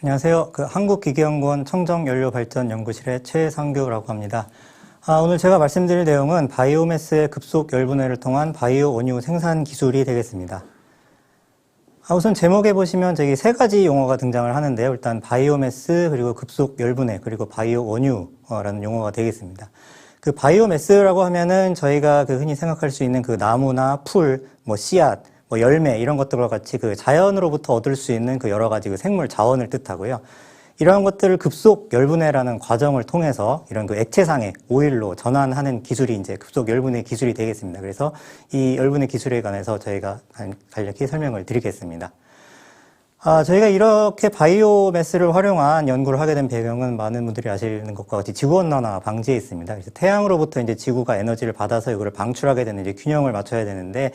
안녕하세요. 한국기계연구원 청정연료발전연구실의 최상규라고 합니다. 오늘 제가 말씀드릴 내용은 바이오매스의 급속 열분해를 통한 바이오 원유 생산 기술이 되겠습니다. 우선 제목에 보시면 저기 세 가지 용어가 등장을 하는데요. 일단 바이오매스, 그리고 급속 열분해, 그리고 바이오 원유라는 용어가 되겠습니다. 그 바이오매스라고 하면은 저희가 흔히 생각할 수 있는 나무나 풀, 씨앗, 열매 이런 것들과 같이 자연으로부터 얻을 수 있는 여러 가지 생물 자원을 뜻하고요. 이러한 것들을 급속 열분해라는 과정을 통해서 이런 액체상의 오일로 전환하는 기술이 이제 급속 열분해 기술이 되겠습니다. 그래서 이 열분해 기술에 관해서 저희가 간략히 설명을 드리겠습니다. 저희가 이렇게 바이오매스를 활용한 연구를 하게 된 배경은 많은 분들이 아시는 것과 같이 지구온난화 방지에 있습니다. 그래서 태양으로부터 이제 지구가 에너지를 받아서 이거를 방출하게 되는 이제 균형을 맞춰야 되는데,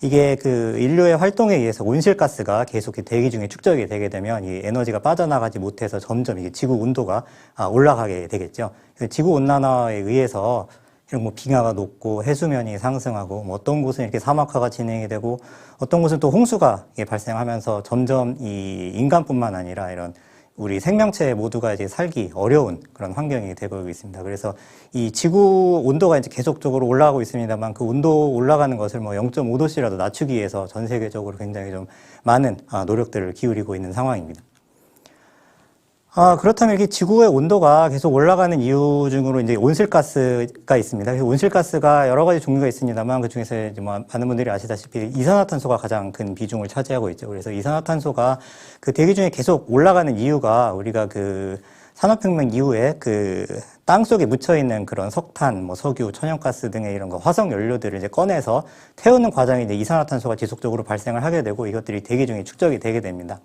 이게 인류의 활동에 의해서 온실가스가 계속 대기 중에 축적이 되게 되면 이 에너지가 빠져나가지 못해서 점점 이게 지구 온도가 올라가게 되겠죠. 그래서 지구 온난화에 의해서 이런 빙하가 녹고 해수면이 상승하고 어떤 곳은 이렇게 사막화가 진행이 되고 어떤 곳은 또 홍수가 발생하면서 점점 이 인간뿐만 아니라 이런 우리 생명체 모두가 이제 살기 어려운 그런 환경이 되고 있습니다. 그래서 이 지구 온도가 이제 계속적으로 올라가고 있습니다만 그 온도 올라가는 것을 0.5도씨라도 낮추기 위해서 전 세계적으로 굉장히 좀 많은 노력들을 기울이고 있는 상황입니다. 그렇다면 이렇게 지구의 온도가 계속 올라가는 이유 중으로 이제 온실가스가 있습니다. 그래서 온실가스가 여러 가지 종류가 있습니다만 그 중에서 이제 많은 분들이 아시다시피 이산화탄소가 가장 큰 비중을 차지하고 있죠. 그래서 이산화탄소가 대기 중에 계속 올라가는 이유가 우리가 산업혁명 이후에 땅속에 묻혀있는 그런 석탄, 석유, 천연가스 등의 이런 화석 연료들을 이제 꺼내서 태우는 과정에 이제 이산화탄소가 지속적으로 발생을 하게 되고 이것들이 대기 중에 축적이 되게 됩니다.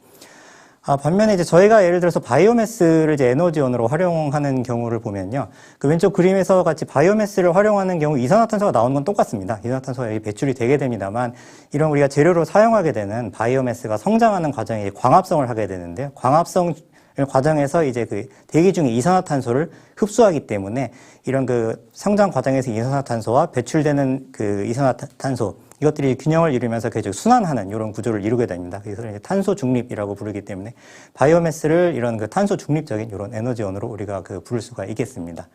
반면에 이제 저희가 예를 들어서 바이오매스를 이제 에너지원으로 활용하는 경우를 보면요. 왼쪽 그림에서 같이 바이오매스를 활용하는 경우 이산화탄소가 나오는 건 똑같습니다. 이산화탄소가 배출이 되게 됩니다만 이런 우리가 재료로 사용하게 되는 바이오매스가 성장하는 과정에 광합성을 하게 되는데요. 광합성 과정에서 이제 대기 중에 이산화탄소를 흡수하기 때문에 이런 성장 과정에서 이산화탄소와 배출되는 이산화탄소 이것들이 균형을 이루면서 계속 순환하는 이런 구조를 이루게 됩니다. 그래서 이제 탄소 중립이라고 부르기 때문에 바이오매스를 이런 탄소 중립적인 이런 에너지원으로 우리가 부를 수가 있겠습니다.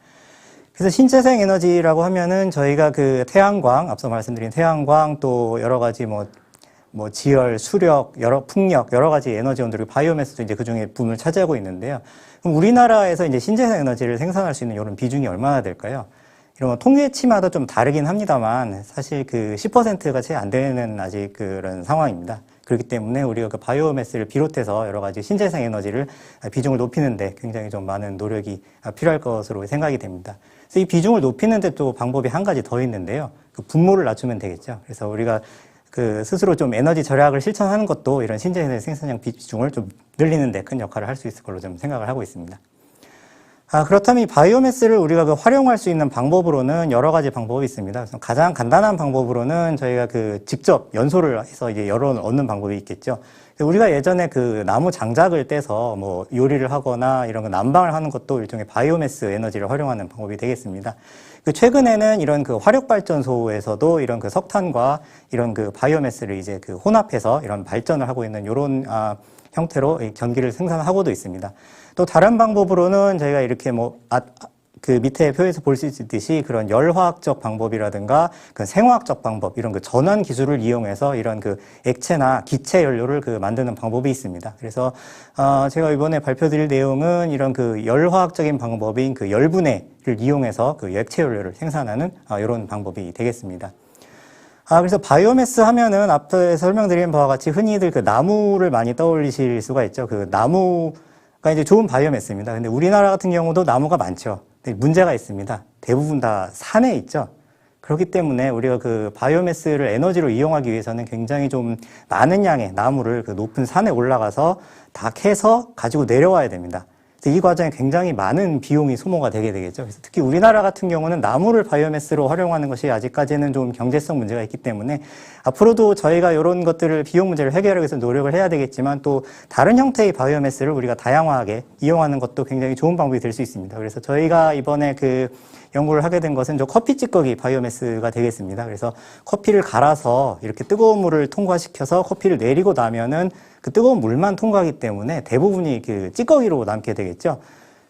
그래서 신재생 에너지라고 하면은 저희가 태양광, 앞서 말씀드린 태양광 또 여러 가지 지열, 수력, 풍력, 여러 가지 에너지원들이 바이오매스도 이제 그 중에 부분을 차지하고 있는데요. 그럼 우리나라에서 이제 신재생 에너지를 생산할 수 있는 이런 비중이 얼마나 될까요? 이런 통계치마다 좀 다르긴 합니다만 사실 10%가 채 안 되는 아직 그런 상황입니다. 그렇기 때문에 우리가 바이오매스를 비롯해서 여러 가지 신재생 에너지를 비중을 높이는데 굉장히 좀 많은 노력이 필요할 것으로 생각이 됩니다. 그래서 이 비중을 높이는데 또 방법이 한 가지 더 있는데요. 분모를 낮추면 되겠죠. 그래서 우리가 스스로 좀 에너지 절약을 실천하는 것도 이런 신재생 생산량 비중을 좀 늘리는 데 큰 역할을 할 수 있을 걸로 좀 생각을 하고 있습니다. 그렇다면 이 바이오매스를 우리가 활용할 수 있는 방법으로는 여러 가지 방법이 있습니다. 그래서 가장 간단한 방법으로는 저희가 직접 연소를 해서 이제 열을 얻는 방법이 있겠죠. 우리가 예전에 나무 장작을 떼서 요리를 하거나 이런 난방을 하는 것도 일종의 바이오매스 에너지를 활용하는 방법이 되겠습니다. 최근에는 이런 화력발전소에서도 이런 석탄과 이런 바이오매스를 이제 혼합해서 이런 발전을 하고 있는 이런 형태로 전기를 생산하고도 있습니다. 또 다른 방법으로는 저희가 이렇게 밑에 표에서 볼 수 있듯이 그런 열화학적 방법이라든가 생화학적 방법, 이런 전환 기술을 이용해서 이런 액체나 기체 연료를 만드는 방법이 있습니다. 그래서, 제가 이번에 발표드릴 내용은 이런 열화학적인 방법인 열분해를 이용해서 액체 연료를 생산하는 이런 방법이 되겠습니다. 그래서 바이오매스 하면은 앞에 설명드린 바와 같이 흔히들 나무를 많이 떠올리실 수가 있죠. 나무가 이제 좋은 바이오매스입니다. 근데 우리나라 같은 경우도 나무가 많죠. 근데 문제가 있습니다. 대부분 다 산에 있죠. 그렇기 때문에 우리가 바이오매스를 에너지로 이용하기 위해서는 굉장히 좀 많은 양의 나무를 높은 산에 올라가서 다 캐서 가지고 내려와야 됩니다. 이 과정에 굉장히 많은 비용이 소모가 되게 되겠죠. 그래서 특히 우리나라 같은 경우는 나무를 바이오매스로 활용하는 것이 아직까지는 좀 경제성 문제가 있기 때문에 앞으로도 저희가 이런 것들을 비용 문제를 해결하기 위해서 노력을 해야 되겠지만 또 다른 형태의 바이오매스를 우리가 다양하게 이용하는 것도 굉장히 좋은 방법이 될 수 있습니다. 그래서 저희가 이번에 연구를 하게 된 것은 커피 찌꺼기 바이오매스가 되겠습니다. 그래서 커피를 갈아서 이렇게 뜨거운 물을 통과시켜서 커피를 내리고 나면은 그 뜨거운 물만 통과하기 때문에 대부분이 그 찌꺼기로 남게 되겠죠.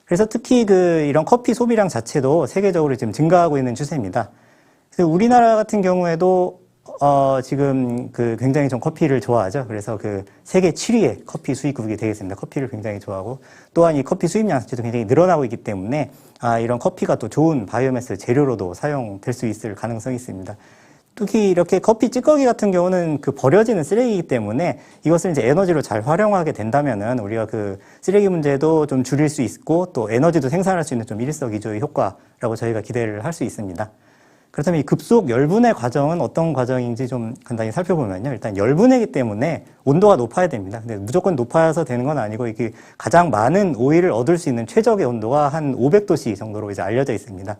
그래서 특히 이런 커피 소비량 자체도 세계적으로 지금 증가하고 있는 추세입니다. 그래서 우리나라 같은 경우에도 지금 굉장히 좀 커피를 좋아하죠. 그래서 세계 7위의 커피 수입국이 되겠습니다. 커피를 굉장히 좋아하고 또한 이 커피 수입량 자체도 굉장히 늘어나고 있기 때문에 이런 커피가 또 좋은 바이오매스 재료로도 사용될 수 있을 가능성이 있습니다. 특히 이렇게 커피 찌꺼기 같은 경우는 버려지는 쓰레기이기 때문에 이것을 이제 에너지로 잘 활용하게 된다면은 우리가 쓰레기 문제도 좀 줄일 수 있고 또 에너지도 생산할 수 있는 좀 일석이조의 효과라고 저희가 기대를 할 수 있습니다. 그렇다면 이 급속 열분해 과정은 어떤 과정인지 좀 간단히 살펴보면요. 일단 열분해이기 때문에 온도가 높아야 됩니다. 근데 무조건 높아서 되는 건 아니고 이게 가장 많은 오일을 얻을 수 있는 최적의 온도가 한 500도씨 정도로 이제 알려져 있습니다.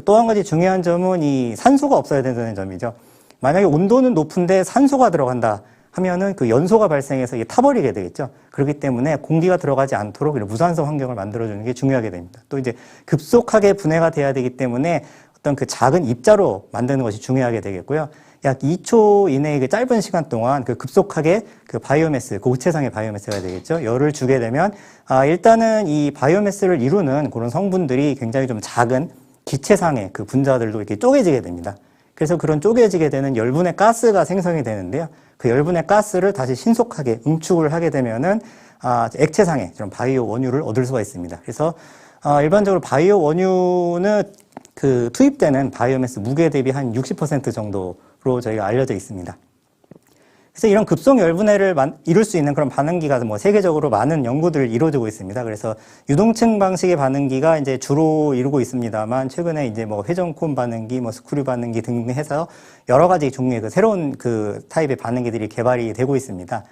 또 한 가지 중요한 점은 이 산소가 없어야 된다는 점이죠. 만약에 온도는 높은데 산소가 들어간다 하면은 연소가 발생해서 이게 타버리게 되겠죠. 그렇기 때문에 공기가 들어가지 않도록 무산소 환경을 만들어주는 게 중요하게 됩니다. 또 이제 급속하게 분해가 돼야 되기 때문에 어떤 작은 입자로 만드는 것이 중요하게 되겠고요. 약 2초 이내의 짧은 시간 동안 급속하게 바이오매스, 고체상의 바이오매스가 되겠죠. 열을 주게 되면, 일단은 이 바이오매스를 이루는 그런 성분들이 굉장히 좀 작은 기체상의 분자들도 이렇게 쪼개지게 됩니다. 그래서 그런 쪼개지게 되는 열분의 가스가 생성이 되는데요. 그 열분의 가스를 다시 신속하게 응축을 하게 되면은, 액체상의 그런 바이오 원유를 얻을 수가 있습니다. 그래서, 일반적으로 바이오 원유는 투입되는 바이오매스 무게 대비 한 60% 정도로 저희가 알려져 있습니다. 그래서 이런 급속 열분해를 이룰 수 있는 그런 반응기가 세계적으로 많은 연구들을 이루어지고 있습니다. 그래서 유동층 방식의 반응기가 이제 주로 이루고 있습니다만 최근에 이제 회전콘 반응기, 스크류 반응기 등등 해서 여러 가지 종류의 새로운 타입의 반응기들이 개발이 되고 있습니다.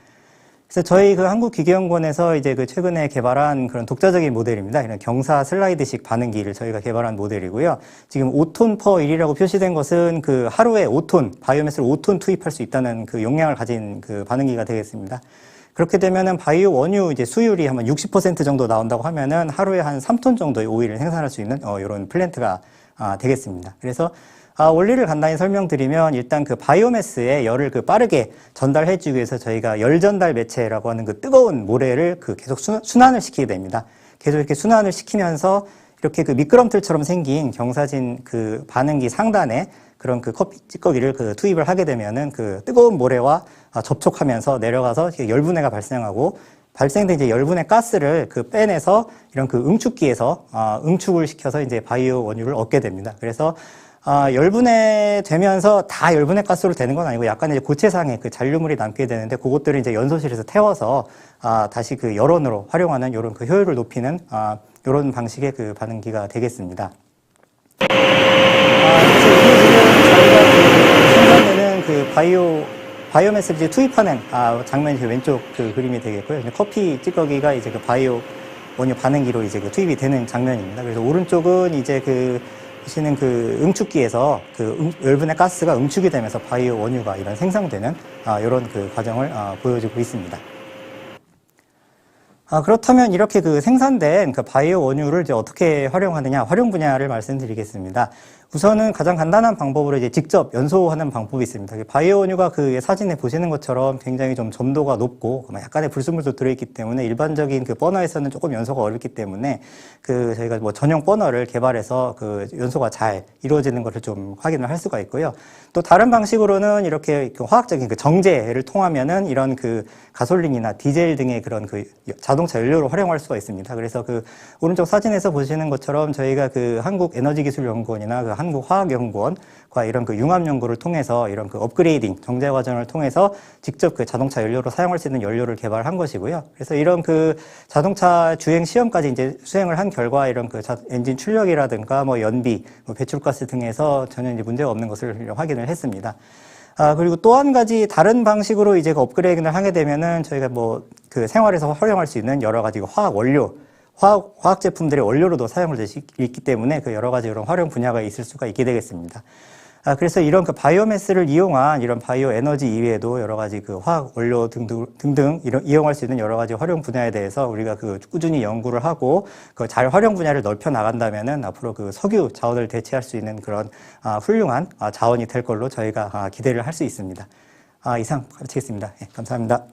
그래서 저희 한국기계연구원에서 이제 최근에 개발한 그런 독자적인 모델입니다. 이런 경사 슬라이드식 반응기를 저희가 개발한 모델이고요. 지금 5톤 per 1이라고 표시된 것은 하루에 5톤, 바이오매스를 5톤 투입할 수 있다는 용량을 가진 반응기가 되겠습니다. 그렇게 되면은 바이오 원유 이제 수율이 한 60% 정도 나온다고 하면은 하루에 한 3톤 정도의 오일을 생산할 수 있는 이런 플랜트가 되겠습니다. 그래서 원리를 간단히 설명드리면 일단 바이오매스의 열을 빠르게 전달해주기 위해서 저희가 열 전달 매체라고 하는 뜨거운 모래를 계속 순환을 시키게 됩니다. 계속 이렇게 순환을 시키면서 이렇게 미끄럼틀처럼 생긴 경사진 반응기 상단에 그런 커피 찌꺼기를 투입을 하게 되면은 뜨거운 모래와 접촉하면서 내려가서 열분해가 발생하고 발생된 이제 열분의 가스를 빼내서 이런 응축기에서 응축을 시켜서 이제 바이오 원유를 얻게 됩니다. 그래서 열분해 되면서 다 열분해 가스로 되는 건 아니고 약간 이제 고체상의 잔류물이 남게 되는데 그것들을 이제 연소실에서 태워서 다시 열원으로 활용하는 이런 효율을 높이는 이런 방식의 반응기가 되겠습니다. 그래서 이게 지금 저희가 생산되는 바이오매스를 이제 투입하는 장면이 왼쪽 그림이 되겠고요. 커피 찌꺼기가 이제 바이오 원유 반응기로 이제 투입이 되는 장면입니다. 그래서 오른쪽은 이제 보시는 응축기에서 열분의 가스가 응축이 되면서 바이오 원유가 이런 생성되는 이런 과정을 보여주고 있습니다. 그렇다면 이렇게 생산된 바이오 원유를 이제 어떻게 활용하느냐, 활용 분야를 말씀드리겠습니다. 우선은 가장 간단한 방법으로 이제 직접 연소하는 방법이 있습니다. 바이오 원유가 사진에 보시는 것처럼 굉장히 좀 점도가 높고 약간의 불순물도 들어있기 때문에 일반적인 버너에서는 조금 연소가 어렵기 때문에 저희가 전용 버너를 개발해서 연소가 잘 이루어지는 것을 좀 확인을 할 수가 있고요. 또 다른 방식으로는 이렇게 화학적인 정제를 통하면은 이런 가솔린이나 디젤 등의 그런 자동차 연료로 활용할 수가 있습니다. 그래서 오른쪽 사진에서 보시는 것처럼 저희가 한국에너지기술연구원이나 한국화학연구원과 이런 융합 연구를 통해서 이런 업그레이딩 정제 과정을 통해서 직접 자동차 연료로 사용할 수 있는 연료를 개발한 것이고요. 그래서 이런 자동차 주행 시험까지 이제 수행을 한 결과 이런 엔진 출력이라든가 연비, 배출가스 등에서 전혀 이제 문제가 없는 것을 확인을 했습니다. 그리고 또 한 가지 다른 방식으로 이제 업그레이드를 하게 되면은 저희가 생활에서 활용할 수 있는 여러 가지 화학 원료, 화학 제품들의 원료로도 사용을 될 수 있기 때문에 여러 가지 이런 활용 분야가 있을 수가 있게 되겠습니다. 그래서 이런 바이오매스를 이용한 이런 바이오 에너지 이외에도 여러 가지 화학 원료 등등 이용할 수 있는 여러 가지 활용 분야에 대해서 우리가 꾸준히 연구를 하고 잘 활용 분야를 넓혀 나간다면은 앞으로 석유 자원을 대체할 수 있는 그런 훌륭한 자원이 될 걸로 저희가 기대를 할 수 있습니다. 이상 마치겠습니다. 네, 감사합니다.